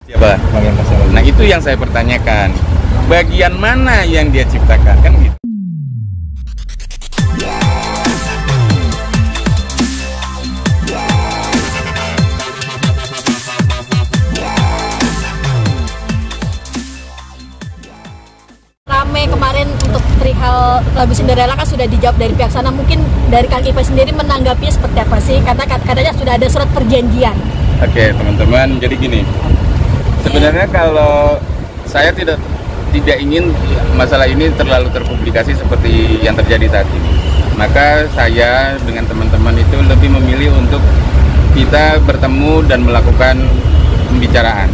Siapa? Nah, itu yang saya pertanyakan. Bagian mana yang dia ciptakan, kan gitu. Rame kemarin untuk perihal lagu Cinderella kan sudah dijawab dari pihak sana. Mungkin dari Kang Ipe sendiri menanggapinya seperti apa sih? Karena katanya sudah ada surat perjanjian. Oke, teman-teman, jadi gini. Sebenarnya kalau saya tidak ingin masalah ini terlalu terpublikasi seperti yang terjadi saat ini. Maka saya dengan teman-teman itu lebih memilih untuk kita bertemu dan melakukan pembicaraan.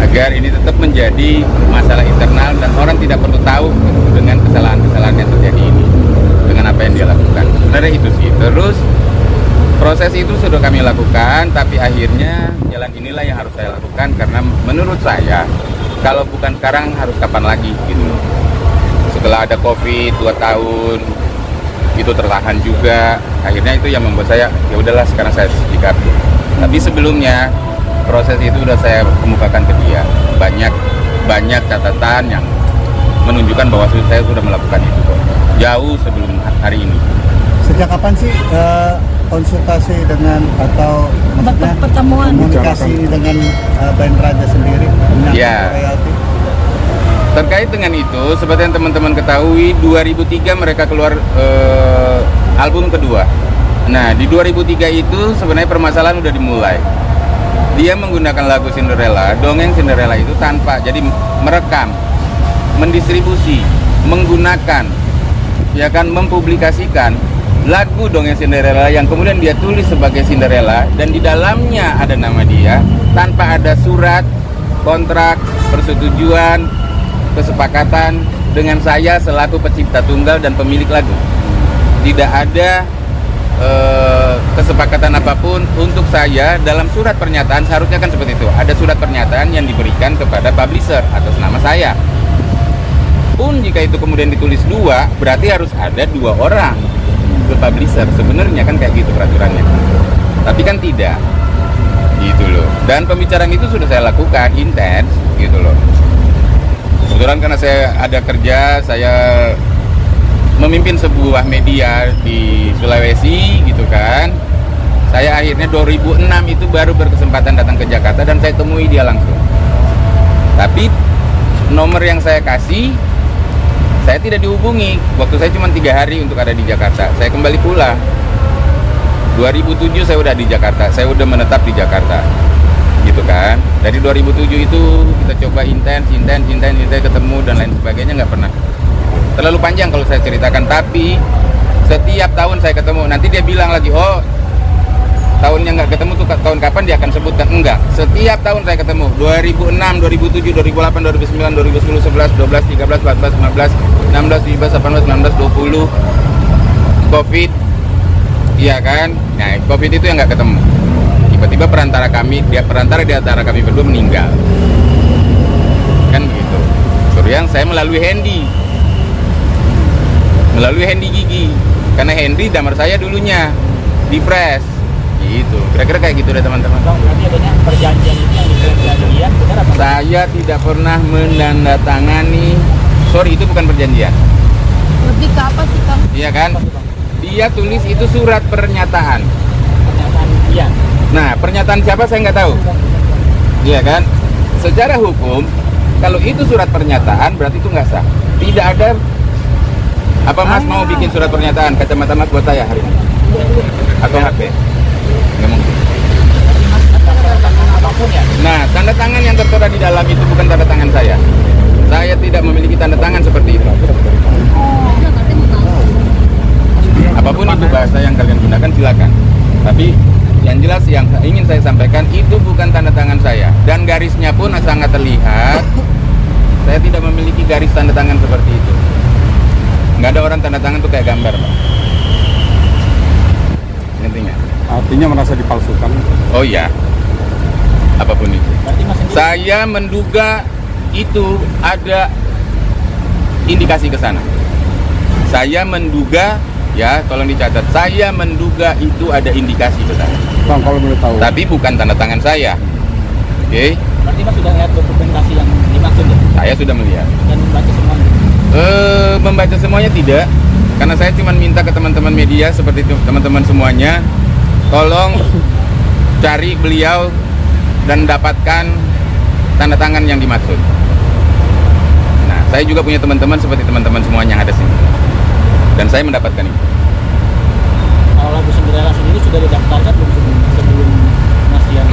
Agar ini tetap menjadi masalah internal dan orang tidak perlu tahu dengan kesalahan-kesalahan yang terjadi ini, dengan apa yang dia lakukan. Sebenarnya itu sih. Terus proses itu sudah kami lakukan, tapi akhirnya jalan inilah yang harus saya lakukan karena menurut saya kalau bukan sekarang harus kapan lagi gitu. Setelah ada Covid 2 tahun itu tertahan juga, akhirnya itu yang membuat saya ya udahlah sekarang saya sikapi. Tapi sebelumnya proses itu sudah saya kemukakan ke dia. Banyak catatan yang menunjukkan bahwa saya sudah melakukan itu kok. Jauh sebelum hari ini. Sejak kapan sih konsultasi dengan atau maksudnya pertemuan komunikasi dengan band Raja sendiri ya. Royalty? Terkait dengan itu, seperti yang teman-teman ketahui, 2003 mereka keluar album kedua. Nah, di 2003 itu sebenarnya permasalahan udah dimulai. Dia menggunakan lagu Cinderella, dongeng Cinderella itu tanpa, jadi merekam, mendistribusi, menggunakan, ya kan, mempublikasikan lagu dongeng Cinderella yang kemudian dia tulis sebagai Cinderella dan di dalamnya ada nama dia tanpa ada surat, kontrak, persetujuan, kesepakatan dengan saya selaku pencipta tunggal dan pemilik lagu. Tidak ada kesepakatan apapun untuk saya dalam surat pernyataan. Seharusnya kan seperti itu, ada surat pernyataan yang diberikan kepada publisher atas nama saya. Pun jika itu kemudian ditulis dua, berarti harus ada dua orang ke publisher. Sebenarnya kan kayak gitu peraturannya, tapi kan tidak gitu loh. Dan pembicaraan itu sudah saya lakukan intens gitu loh. Kebetulan karena saya ada kerja, saya memimpin sebuah media di Sulawesi gitu kan. Saya akhirnya 2006 itu baru berkesempatan datang ke Jakarta dan saya temui dia langsung. Tapi nomor yang saya kasih, saya tidak dihubungi. Waktu saya cuma 3 hari untuk ada di Jakarta. Saya kembali pulang. 2007 saya udah di Jakarta. Saya udah menetap di Jakarta. Gitu kan. Dari 2007 itu kita coba intens ketemu dan lain sebagainya, nggak pernah. Terlalu panjang kalau saya ceritakan, tapi setiap tahun saya ketemu. Nanti dia bilang lagi, oh tahunnya nggak ketemu tuh tahun kapan, dia akan sebutkan. Enggak, setiap tahun saya ketemu. 2006, 2007, 2008, 2009, 2010, 11, 12, 13, 14, 15, 16, 17, 18, 19, 20 Covid. Iya kan? Nah, Covid itu yang nggak ketemu. Tiba-tiba perantara di antara kami berdua meninggal. Kan begitu. Yang saya melalui Handy Gigi, karena Hendy damar saya dulunya di press gitu, kira-kira kayak gitu deh teman-teman. Berarti adanya perjanjian itu yang dibilang perjanjian, benar apa? Saya tidak pernah menandatangani, sorry itu bukan perjanjian. lebih ke apa sih Kang? Iya kan? Dia tulis itu surat pernyataan. Pernyataan dia. Nah, pernyataan siapa saya nggak tahu. Iya kan? Secara hukum, kalau itu surat pernyataan berarti itu nggak sah. Tidak ada. Apa Mas mau bikin surat pernyataan? Kacamata Mas buat saya hari ini? Atau HP? Nggak mungkin. Apapun ya. Nah, tanda tangan yang tertera di dalam itu bukan tanda tangan saya. Saya tidak memiliki tanda tangan seperti itu. Apapun itu bahasa yang kalian gunakan silakan. Tapi yang jelas yang ingin saya sampaikan itu bukan tanda tangan saya. Dan garisnya pun sangat terlihat. Saya tidak memiliki garis tanda tangan seperti itu. Nggak ada orang tanda tangan tuh kayak gambar, Pak. Intinya. Artinya merasa dipalsukan. Oh iya. Apapun itu. Berarti Mas sendiri Saya menduga itu ada indikasi ke sana. Saya menduga, ya tolong dicatat, saya menduga itu ada indikasi ke sana. Bang, kalau boleh tahu. Tapi bukan tanda tangan saya. Oke, Berarti Mas sudah lihat dokumentasi yang dimaksud ya? saya sudah melihat. Dan membaca semuanya. Membaca semuanya tidak, karena saya cuma minta ke teman-teman media seperti itu, teman-teman semuanya, tolong cari beliau dan dapatkan tanda tangan yang dimaksud. Nah, saya juga punya teman-teman seperti teman-teman semuanya yang ada sini, dan saya mendapatkan itu. Kalau lagu Cinderella sendiri sudah didaftarkan belum sebelum Mas Dian?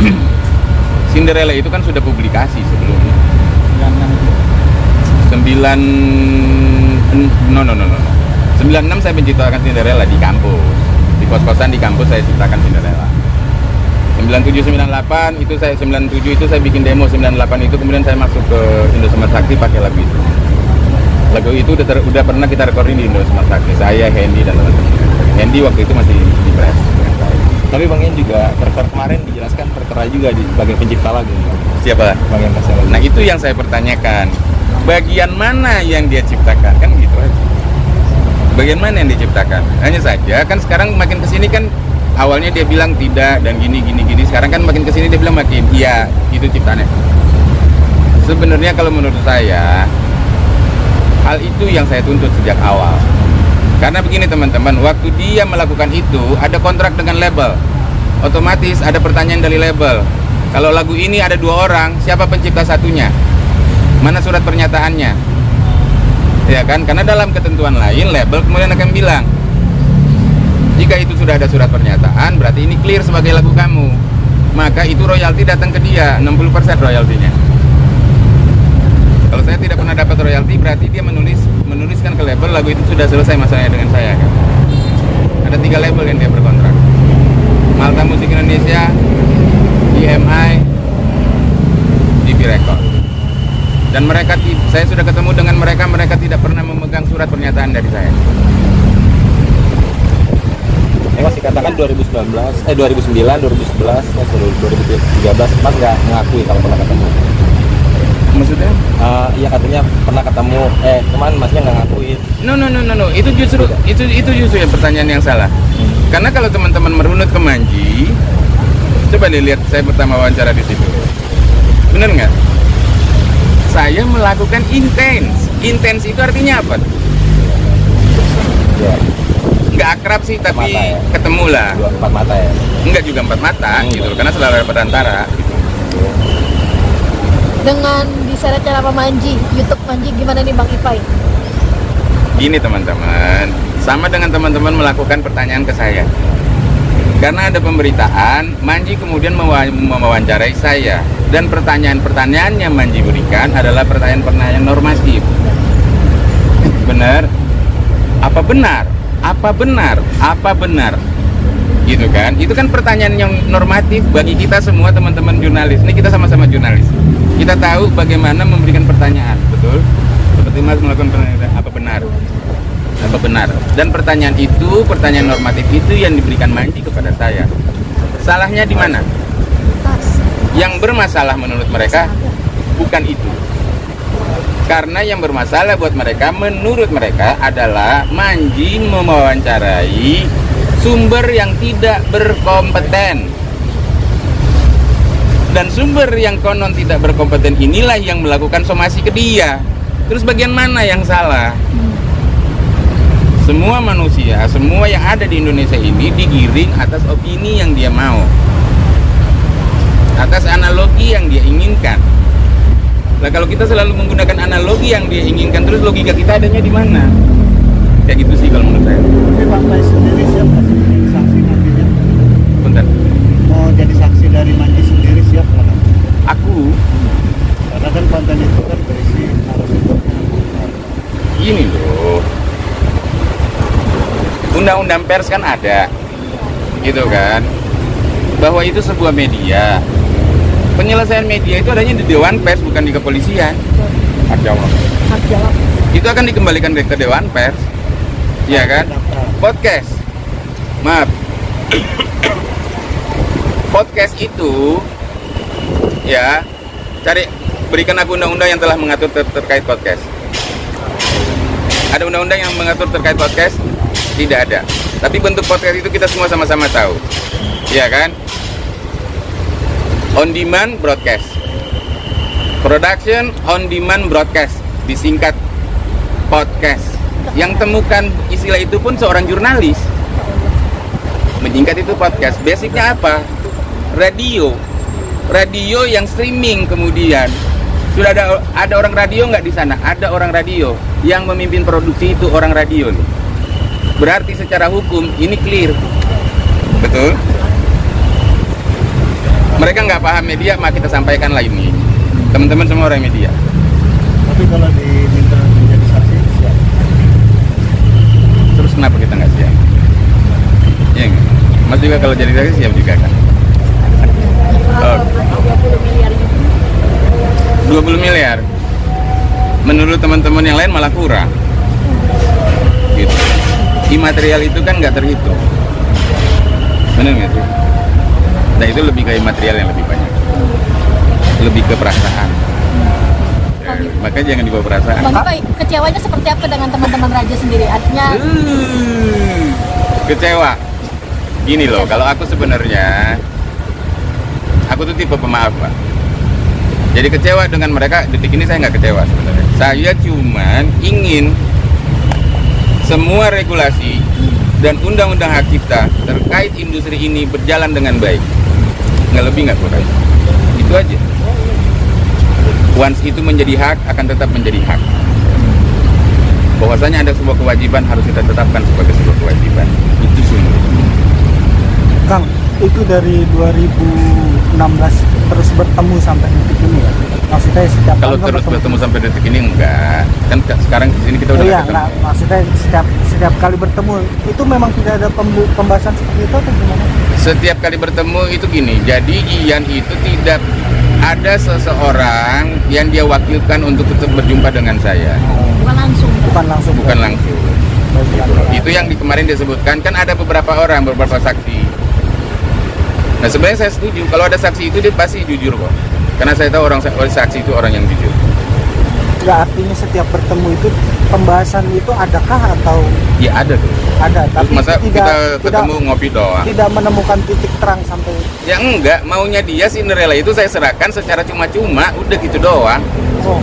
Cinderella itu kan sudah publikasi sebelumnya. 96 saya menciptakan Cinderella di kampus, di kos-kosan di kampus saya ciptakan Cinderella. 97 98 itu saya 97 itu saya bikin demo, 98 itu kemudian saya masuk ke Indosmart Sakti pakai lagu itu. Lagu itu udah pernah kita recording di Indosmart Sakti, saya, Hendy dan teman-teman. Hendy waktu itu masih di press dengan saya. Tapi Bang Ian juga kemarin dijelaskan tertera juga di sebagai pencipta lagu. Siapa? Bang Ian Kasela. Nah itu yang saya pertanyakan, bagian mana yang dia ciptakan, kan gitu aja. Bagian mana yang diciptakan? Hanya saja kan sekarang makin kesini kan awalnya dia bilang tidak dan gini, sekarang kan makin kesini dia bilang makin iya, itu ciptaannya. Sebenarnya kalau menurut saya hal itu yang saya tuntut sejak awal. Karena begini teman-teman, waktu dia melakukan itu ada kontrak dengan label, otomatis ada pertanyaan dari label. Kalau lagu ini ada 2 orang, siapa pencipta satunya? Mana surat pernyataannya? Ya kan? Karena dalam ketentuan lain label kemudian akan bilang, jika itu sudah ada surat pernyataan, berarti ini clear sebagai lagu kamu. Maka itu royalti datang ke dia, 60% royaltinya. Kalau saya tidak pernah dapat royalti, berarti dia menuliskan ke label lagu itu sudah selesai masalahnya dengan saya kan. Ada 3 label yang dia berkontrak. Malta Musik Indonesia, EMI, DB Record. Dan mereka, saya sudah ketemu dengan mereka tidak pernah memegang surat pernyataan dari saya. Masih katakan 2009, 2011, 2013, Mas nggak mengakui kalau pernah ketemu. Maksudnya? Iya katanya pernah ketemu, kemarin Masnya nggak ngakuin. No. Itu justru yang pertanyaan yang salah. Karena kalau teman-teman merunut ke Manji, coba dilihat saya pertama wawancara di situ. Bener nggak? Saya melakukan intens. Intens itu artinya apa? Ya. Nggak akrab sih, tapi Mata ya? ketemu lah. 4 mata ya. Enggak juga 4 mata gitu, karena selalu ada perantara. Gitu. Dengan diseret cara Pak Manji, YouTube Manji gimana nih Bang Ipay? Gini teman-teman, sama dengan teman-teman melakukan pertanyaan ke saya. Karena ada pemberitaan, Manji kemudian mewawancarai saya. Dan pertanyaan-pertanyaan yang Manji berikan adalah pertanyaan-pertanyaan normatif. Benar? Apa benar? Apa benar? Apa benar? Gitu kan? Itu kan pertanyaan yang normatif bagi kita semua teman-teman jurnalis. Ini kita sama-sama jurnalis. Kita tahu bagaimana memberikan pertanyaan, betul? Seperti Mas melakukan pertanyaan, apa benar? Apa benar? Dan pertanyaan itu, pertanyaan normatif itu yang diberikan Manji kepada saya. Salahnya di mana? Yang bermasalah menurut mereka bukan itu. Karena yang bermasalah buat mereka, menurut mereka adalah Manji mewawancarai sumber yang tidak berkompeten. Dan sumber yang konon tidak berkompeten inilah yang melakukan somasi ke dia. Terus bagian mana yang salah? Semua manusia, semua yang ada di Indonesia ini digiring atas opini yang dia mau, atas analogi yang dia inginkan. Nah kalau kita selalu menggunakan analogi yang dia inginkan, terus logika kita adanya di mana? Kayak gitu sih kalau menurut saya. Tapi Bang Pai sendiri siap nggak sih jadi saksi nantinya? Bentar. Mau jadi saksi dari Manji sendiri siap nggak? Aku Karena kan konten itu kan berisi narasumbernya. gini loh. Undang-undang pers kan ada, gitu kan? Bahwa itu sebuah media. Penyelesaian media itu adanya di Dewan Pers, bukan di kepolisian. Hak jawab. Hak jawab. Itu akan dikembalikan ke Dewan Pers, ya kan? Podcast, maaf. Podcast itu, ya, berikan aku undang-undang yang telah mengatur terkait podcast. Ada undang-undang yang mengatur terkait podcast? Tidak ada. Tapi bentuk podcast itu kita semua sama-sama tahu, ya kan? On demand broadcast, Production on demand broadcast, disingkat podcast. Yang temukan istilah itu pun seorang jurnalis. Menyingkat itu podcast. Basicnya apa? Radio yang streaming. Kemudian sudah ada orang radio nggak di sana? Ada orang radio. Yang memimpin produksi itu orang radio nih. Berarti secara hukum ini clear. Betul? Mereka nggak paham media, maka kita sampaikan lah ini. Teman-teman semua orang media. Tapi kalau diminta menjadi saksi, siap. Terus kenapa kita nggak siap? Ya nggak? Mas juga kalau jadi saksi siap juga kan? Oh. 20 miliar. Menurut teman-teman yang lain malah kurang. Gitu. Imaterial itu kan nggak terhitung. Benar nggak sih? Nah itu lebih ke imaterial yang lebih banyak. Lebih ke perasaan. Makanya jangan dibawa perasaan. Bang Ipai, kecewanya seperti apa dengan teman-teman Raja sendiri? Artinya kecewa. Gini loh, kalau aku sebenarnya aku tuh tipe pemaaf, Pak. Jadi kecewa dengan mereka, detik ini saya nggak kecewa sebenarnya. Saya cuman ingin semua regulasi dan undang-undang hak cipta terkait industri ini berjalan dengan baik. Nggak lebih nggak kurang. Itu aja. Once itu menjadi hak, akan tetap menjadi hak. Bahwasanya ada sebuah kewajiban harus kita tetapkan sebagai sebuah kewajiban. Itu semua. Kang, itu dari 2016 terus bertemu sampai detik ini ya? Maksudnya setiap Kalau tahun terus bertemu sampai detik ini enggak. Kan sekarang di sini kita udah iya, ketemu. nah, maksudnya setiap kali bertemu itu memang tidak ada pembahasan seperti itu atau gimana? Setiap kali bertemu itu gini. Jadi Ian itu tidak ada seseorang yang dia wakilkan untuk tetap berjumpa dengan saya. bukan langsung. Bukan langsung. Bukan langsung. Itu yang kemarin disebutkan, kan ada beberapa orang, beberapa saksi. Nah sebenarnya saya setuju, kalau ada saksi itu dia pasti jujur kok. Karena saya tahu orang saksi itu orang yang jujur. Ya artinya setiap bertemu itu pembahasan itu adakah atau? Ya ada tuh. Ada, Terus tapi masa tidak, kita ketemu ngopi doang? Tidak menemukan titik terang sampai. Ya enggak, maunya dia Cinderella itu saya serahkan secara cuma-cuma, udah gitu doang. Oh.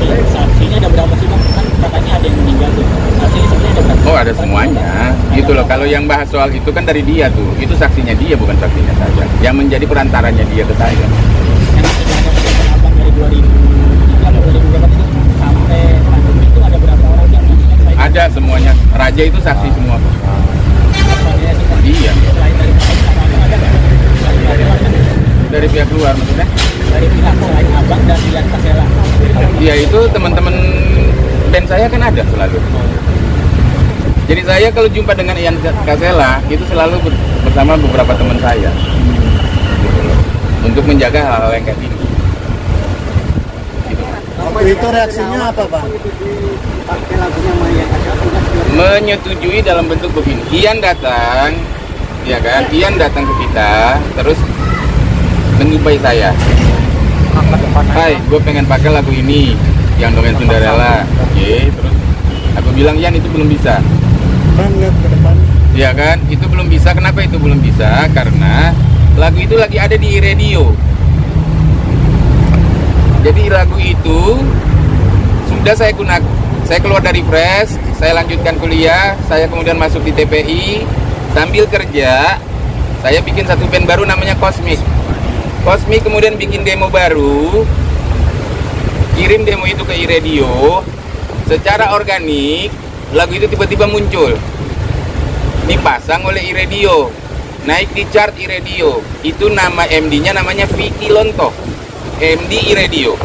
Dari saksinya ada berapa sih Bang? Kan katanya ada yang meninggal tuh. Saksinya sebenarnya ada berapa? Oh ada semuanya, gitu loh. Kalau yang bahas soal itu kan dari dia tuh, itu saksinya dia bukan saksinya saya. Yang menjadi perantaranya dia ke saya. Yang meninggal Abang dari 2000 atau 2000 berapa itu sampai pandemi itu ada berapa orang yang meninggal? Ada semuanya, raja itu saksi semua. Personilnya sih Bang. Iya. Selain dari pihak sama Abang ada nggak? Dari pihak luar maksudnya? Dari pihak selain Abang dan Ian Kasela. Iya itu teman-teman band saya kan ada selalu. Jadi saya kalau jumpa dengan Ian Kasela itu selalu bersama beberapa teman saya. Gitu loh. Untuk menjaga hal-hal yang kayak gini. Gitu. Waktu itu reaksinya apa, Bang? Menyetujui dalam bentuk begini. Ian datang, ya kan? Ian datang ke kita, terus menyupai saya. Hai, gue pengen pakai lagu ini yang Dongeng Cinderella. Oke, terus aku bilang Ian itu belum bisa. Bang lihat ke depan. Ya kan, itu belum bisa. Kenapa itu belum bisa? Karena lagu itu lagi ada di radio. Jadi lagu itu sudah saya gunakan. Saya keluar dari Fresh, saya lanjutkan kuliah, saya kemudian masuk di TPI. Sambil kerja, saya bikin satu band baru namanya Cosmic. Cosmic kemudian bikin demo baru, kirim demo itu ke iRadio. Secara organik, lagu itu tiba-tiba muncul, dipasang oleh iRadio, naik di chart iRadio. Itu nama MD-nya namanya Vicky Lonto, MD iRadio.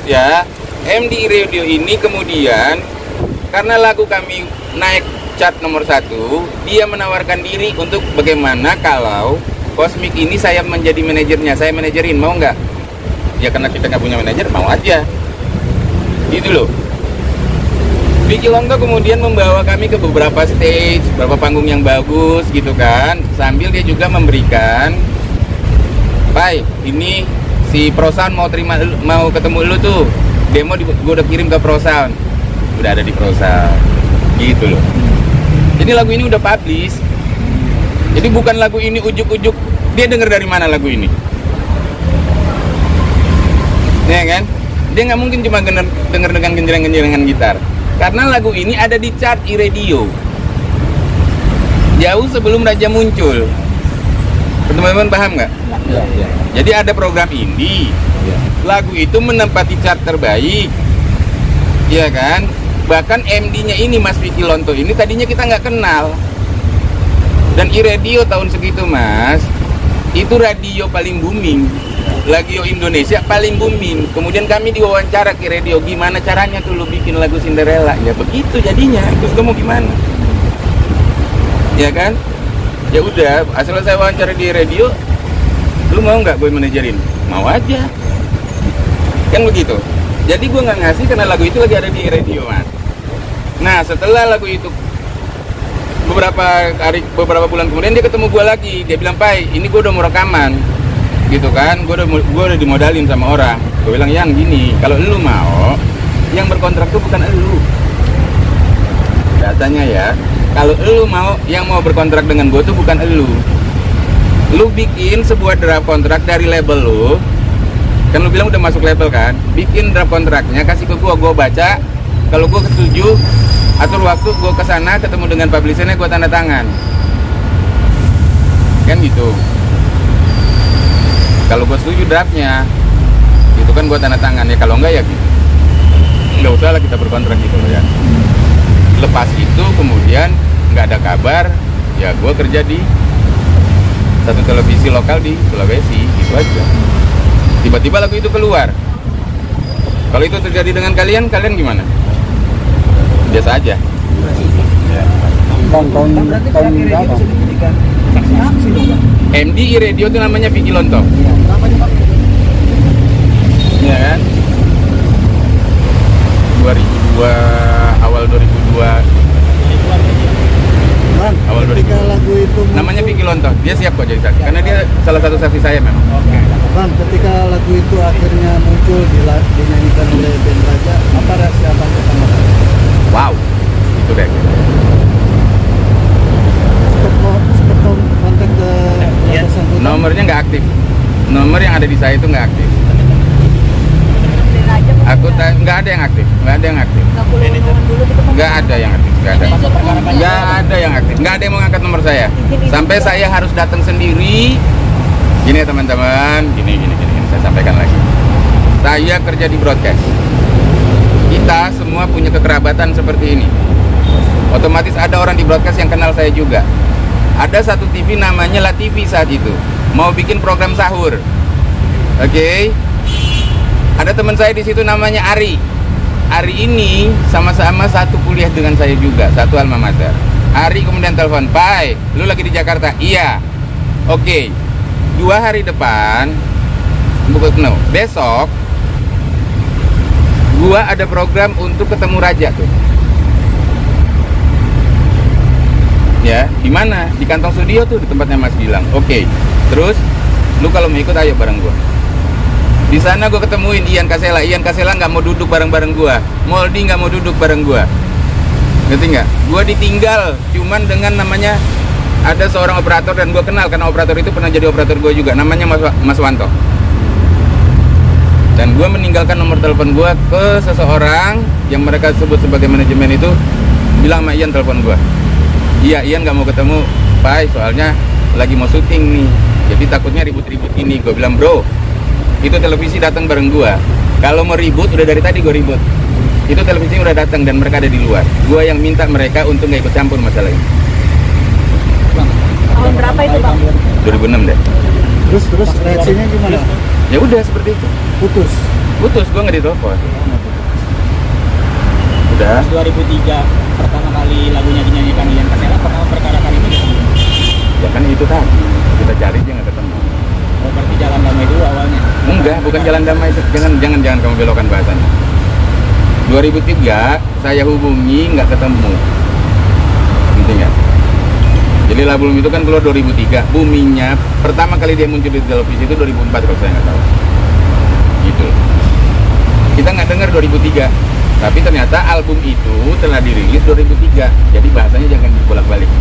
Ya, MD iRadio ini kemudian karena lagu kami naik chart nomor 1, dia menawarkan diri untuk bagaimana kalau Cosmic ini saya menjadi manajernya, saya manajerin, mau nggak? Ya karena kita nggak punya manajer, mau aja. Gitu loh. Vicky Lonto kemudian membawa kami ke beberapa stage, beberapa panggung yang bagus gitu kan. Sambil dia juga memberikan, Pai, ini si ProSound mau ketemu lu tuh. Demo gue udah kirim ke ProSound. Udah ada di ProSound. Gitu loh. Jadi lagu ini udah publish. Jadi bukan lagu ini ujuk-ujuk dia dengar dari mana lagu ini. Ya kan? Dia nggak mungkin cuma denger dengan genjreng-genjrengan gitar. Karena lagu ini ada di chart iRadio. Jauh sebelum Raja muncul. Teman-teman paham nggak? Iya. Jadi ada program indie. Lagu itu menempati chart terbaik. Iya kan? Bahkan MD-nya ini Mas Vicky Lonto ini tadinya kita nggak kenal. Dan iRadio tahun segitu Mas, itu radio paling booming. Radio Indonesia paling booming. Kemudian kami diwawancara ke radio, gimana caranya tuh lu bikin lagu Cinderella? Ya begitu jadinya. Terus gue mau gimana? Ya kan? Ya udah, asal saya wawancara di radio, lu mau nggak gue manajerin? Mau aja. Kan begitu. Jadi gue nggak ngasih karena lagu itu lagi ada di radio Mas. Nah setelah lagu itu beberapa bulan kemudian dia ketemu gue lagi. Dia bilang, Pai, ini gue udah mau rekaman. Gitu kan, gue udah dimodalin sama orang. Gue bilang, Yang gini, kalau lu mau, yang berkontrak tuh bukan elu. Katanya ya, kalau lu mau, yang mau berkontrak dengan gue tuh bukan elu. Lu bikin sebuah draft kontrak dari label lu. Kan lu bilang udah masuk label kan, bikin draft kontraknya, kasih ke gue baca. Kalau gue setuju, atur waktu gue kesana ketemu dengan publishernya, gue tanda tangan. Kan gitu. Kalau gue setuju draftnya, itu kan gue tanda tangan ya. Kalau enggak ya gitu, nggak usah lah kita berkontrak gitu ya. Lepas itu kemudian nggak ada kabar, ya gue kerja di satu televisi lokal di Sulawesi, gitu aja. Tiba-tiba lagu itu keluar. Kalau itu terjadi dengan kalian gimana? Biasa aja. Tahun berapa? MD iRadio itu namanya Vicky Lonto. Iya kan? 2002, awal 2002. Bang, Awal ketika 2000. lagu itu muncul, Namanya Vicky Lonto. Dia siap kok jadi saksi. Karena dia salah satu saksi saya memang. Bang, ketika lagu itu akhirnya muncul dinyanyikan oleh band Raja, apa reaksi abang pertama kali? Wow, itu deh. Sempat kontak ke yang bersangkutan. Nomornya nggak aktif. Nomor yang ada di saya itu nggak aktif. Aku nggak ada yang aktif. Nggak ada yang aktif. Nggak ada yang aktif. Nggak ada. Nggak ada yang aktif. Nggak ada yang mau ngangkat nomor saya. Sampai saya harus datang sendiri. Gini ya teman-teman. Gini. Saya sampaikan lagi. Saya kerja di broadcast. Kita semua punya kekerabatan seperti ini. Otomatis ada orang di broadcast yang kenal saya juga. Ada satu TV namanya La TV saat itu, mau bikin program sahur. Oke. Ada teman saya di situ namanya Ari. Ari ini sama-sama satu kuliah dengan saya juga, satu alma mater. Ari kemudian telepon, Pai, lu lagi di Jakarta? Iya. Oke. 2 hari depan, besok, gua ada program untuk ketemu Raja tuh. Ya, di mana? Di kantong studio tuh, di tempatnya Mas Gilang. Oke. Terus, lu kalau mau ikut ayo bareng gua. Di sana gua ketemuin Ian Kasela. Ian Kasela nggak mau duduk bareng-bareng gua. Moldi nggak mau duduk bareng gua. Ngerti nggak? Gua ditinggal cuman dengan namanya ada seorang operator dan gua kenal karena operator itu pernah jadi operator gua juga. Namanya Mas Wanto. Dan gua meninggalkan nomor telepon gua ke seseorang yang mereka sebut sebagai manajemen itu, bilang sama Ian telepon gua. Iya, Ian nggak mau ketemu, Pai, soalnya lagi mau syuting nih. Jadi takutnya ribut-ribut ini. Gue bilang, bro, itu televisi datang bareng gue. Kalau mau ribut, udah dari tadi gue ribut. Itu televisi udah datang dan mereka ada di luar. Gue yang minta mereka untuk nggak ikut campur masalah ini. Tahun berapa itu Bang? 2006 deh. Terus reaksinya gimana? Ya udah seperti itu. Putus, gue nggak ditelepon. Udah. 2003 pertama kali lagunya dinyanyikan Ian Kasela, pertama perkara kali itu ketemu. Ya kan itu tadi kita cari aja nggak ketemu. Oh, berarti jalan damai dulu awalnya? Enggak, bukan jalan damai. Jangan kamu belokkan bahasanya. 2003 saya hubungi nggak ketemu. Ngerti nggak? Jadi album itu kan keluar 2003. Boomingnya pertama kali dia muncul di televisi itu 2004 kalau saya nggak tahu. Gitu. Kita nggak dengar 2003. Tapi ternyata album itu telah dirilis 2003. Jadi bahasanya jangan dibolak-balik.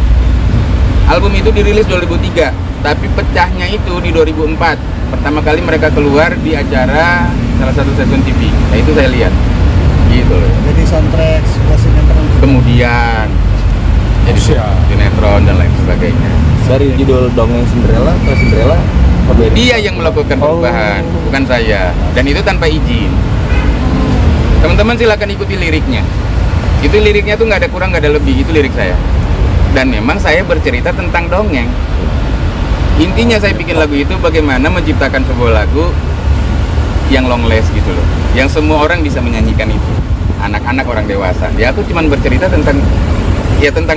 Album itu dirilis 2003, tapi pecahnya itu di 2004. Pertama kali mereka keluar di acara salah satu stasiun TV. Nah itu saya lihat, gitu loh. Jadi soundtrack sebuah sinetron. Kemudian jadi sinetron dan lain sebagainya. Dari judul Dongeng Cinderella ke Cinderella berbeda. Dia yang melakukan perubahan, bukan saya. Dan itu tanpa izin. Teman-teman silakan ikuti liriknya. Itu liriknya tuh nggak ada kurang, nggak ada lebih. Itu lirik saya. Dan memang saya bercerita tentang dongeng. Intinya saya bikin lagu itu bagaimana menciptakan sebuah lagu yang long last gitu loh. Yang semua orang bisa menyanyikan itu. Anak-anak, orang dewasa. Ya aku cuma bercerita tentang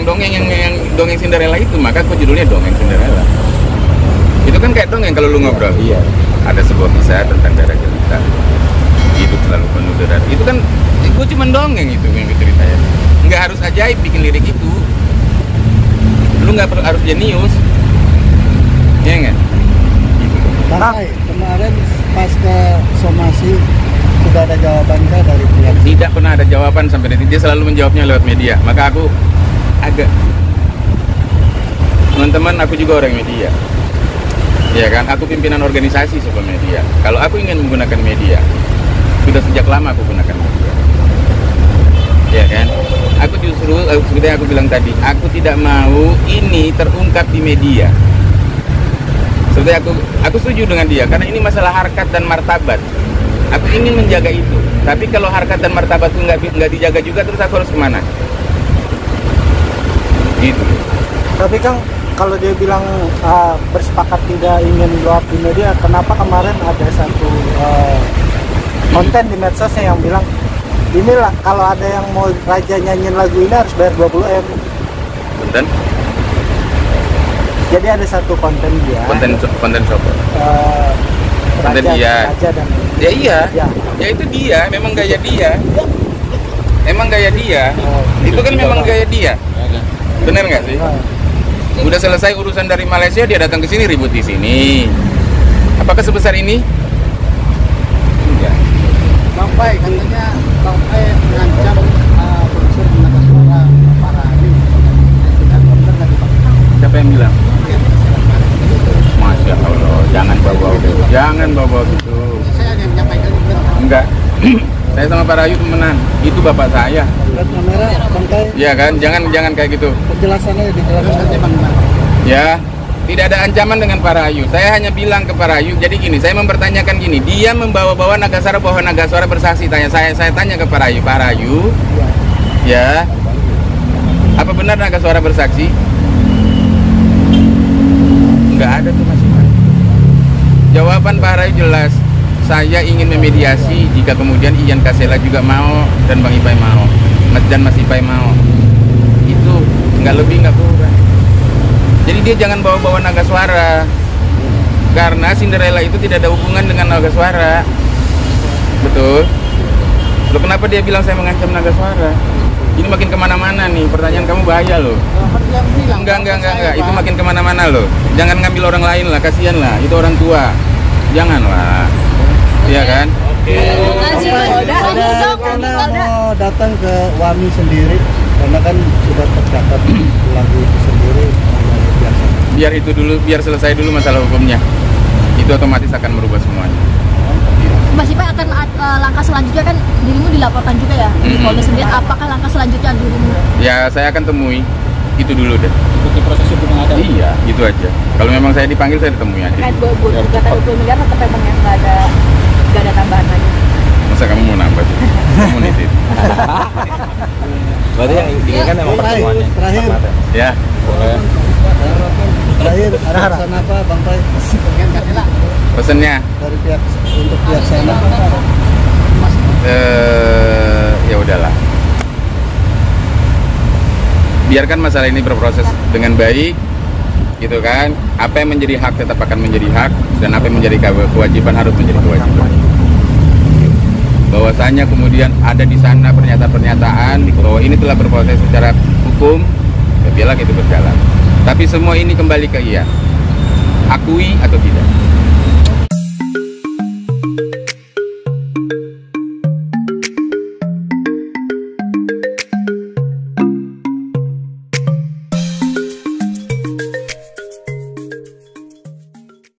dongeng yang dongeng Cinderella itu. Maka aku judulnya Dongeng Cinderella. Itu kan kayak dongeng kalau lu ngobrol. Iya. Ada sebuah kisah tentang darah jelita. Hidup selalu penuh darah. Itu kan gue cuma dongeng itu yang ceritanya. Nggak harus ajaib bikin lirik itu. Lu nggak perlu harus jenius. Ya nggak? Gitu. Bang, kemarin pas ke somasi sudah ada jawabankah dari pihak? Tidak pernah ada jawaban sampai detik. Dia selalu menjawabnya lewat media. Maka aku agak, teman-teman, aku juga orang media. Ya kan, aku pimpinan organisasi sebuah media. Kalau aku ingin menggunakan media, sudah sejak lama aku gunakan media. Ya kan, aku justru seperti yang aku bilang tadi, aku tidak mau ini terungkap di media. Seperti aku setuju dengan dia, karena ini masalah harkat dan martabat. Aku ingin menjaga itu. Tapi kalau harkat dan martabat itu nggak dijaga juga, terus aku harus kemana? Gitu. Tapi Kang, kalau dia bilang bersepakat tidak ingin blow up di media, kenapa kemarin ada satu konten di medsosnya yang bilang inilah kalau ada yang mau Raja nyanyiin lagu ini harus bayar 20M. Konten? Jadi ada satu konten dia. Konten siapa? Konten dia. Raja dan Ya iya. Ya. Ya itu dia, memang gaya dia. Emang gaya dia. Itu kan memang gaya dia. Bener nggak sih? Udah selesai urusan dari Malaysia, dia datang ke sini ribut di sini. Apakah sebesar ini? Enggak. Bang Pai, katanya Bang Pai mengancam produser tenaga suara Pak Rahayu. Benar nggak Bang? Siapa yang bilang? Masya Allah, jangan bawa gitu. Jangan bawa gitu. Saya yang menyampaikan itu. Enggak. Saya sama Pak Rahayu temenan. Itu bapak saya. Lihat kamera, Bang Pai. Iya kan? Jangan kayak gitu. Penjelasannya dijelaskan. Bang. Ya, tidak ada ancaman dengan Pak Rahayu. Saya hanya bilang ke Pak Rahayu, jadi gini, saya mempertanyakan gini, dia membawa-bawa Nagaswara bahwa Nagaswara bersaksi. Saya tanya ke Pak Rahayu, ya, apa benar Nagaswara bersaksi? Enggak ada tuh Mas Iman. Jawaban Pak Rahayu jelas, saya ingin memediasi jika kemudian Ian Kasela juga mau dan Bang Ipai mau, Mas Ipai mau. Itu nggak lebih nggak kurang. Jadi dia jangan bawa-bawa Nagaswara, karena Cinderella itu tidak ada hubungan dengan Nagaswara. Betul? Loh, kenapa dia bilang saya mengancam Nagaswara? Ini makin kemana-mana nih, pertanyaan kamu bahaya loh. Enggak, itu makin kemana-mana loh. Jangan ngambil orang lain lah, kasihan lah, itu orang tua. Janganlah, iya kan? Karena mau datang ke Wami sendiri, karena kan sudah tercatat lagu itu sendiri. Biar itu dulu, biar selesai dulu masalah hukumnya. Itu otomatis akan merubah semuanya. Mas Ipai akan langkah selanjutnya kan dirimu dilaporkan juga ya di Polda sendiri. Apakah langkah selanjutnya dirimu? Ya saya akan temui. Itu dulu deh. Ikuti proses hukum yang ada. Iya, gitu aja. Kalau memang saya dipanggil, saya ditemui aja. Terkait gugatan 20 miliar tetap memang yang nggak ada tambahan lagi. Masa kamu mau nambah sih? Kamu nitip. Berarti yang diinginkan emang pertemuannya. Terakhir. Ya, Boleh. Terakhir, ada pesan apa Bang Pai? pesennya. Dari pihak untuk pihak sana. Ya udahlah. Biarkan masalah ini berproses dengan baik, gitu kan. Apa yang menjadi hak tetap akan menjadi hak, dan apa yang menjadi kewajiban harus menjadi kewajiban. Bahwasanya kemudian ada di sana pernyataan-pernyataan bahwa ini telah berproses secara hukum, ya biarlah itu berjalan. Tapi semua ini kembali ke Ian. Akui atau tidak.